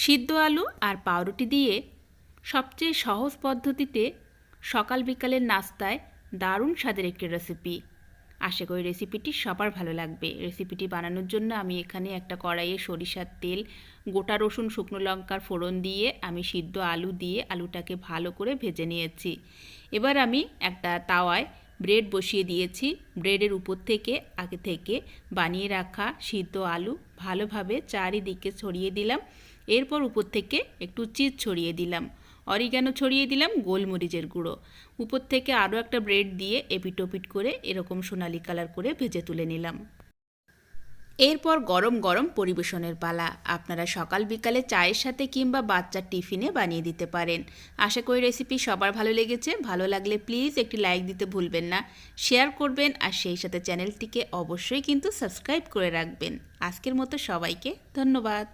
সিদ্ধ আলু আর পাউরুটি দিয়ে সবচেয়ে সহজ পদ্ধতিতে সকাল বিকালের নাস্তায় দারুণ স্বাদের একটি রেসিপি। আশা করি রেসিপিটি সবার ভালো লাগবে। রেসিপিটি বানানোর জন্য আমি এখানে একটা কড়াইয়ে সরিষার তেল, গোটা রসুন, শুকনো লঙ্কার ফোড়ন দিয়ে আমি সিদ্ধ আলু দিয়ে আলুটাকে ভালো করে ভেজে নিয়েছি। এবার আমি একটা তাওয়ায় ব্রেড বসিয়ে দিয়েছি। ব্রেডের উপর থেকে আগে থেকে বানিয়ে রাখা সিদ্ধ আলু ভালোভাবে চারিদিকে ছড়িয়ে দিলাম। এরপর উপর থেকে একটু চিজ ছড়িয়ে দিলাম, অরিগ্যানো ছড়িয়ে দিলাম, গোলমরিচের গুঁড়ো। উপর থেকে আরও একটা ব্রেড দিয়ে এপিটোপিট করে এরকম সোনালি কালার করে ভেজে তুলে নিলাম। এরপর গরম গরম পরিবেশনের পালা। আপনারা সকাল বিকালে চায়ের সাথে কিংবা বাচ্চার টিফিনে বানিয়ে দিতে পারেন। আশা করি রেসিপি সবার ভালো লেগেছে। ভালো লাগলে প্লিজ একটি লাইক দিতে ভুলবেন না, শেয়ার করবেন আর সেই সাথে চ্যানেলটিকে অবশ্যই কিন্তু সাবস্ক্রাইব করে রাখবেন। আজকের মতো সবাইকে ধন্যবাদ।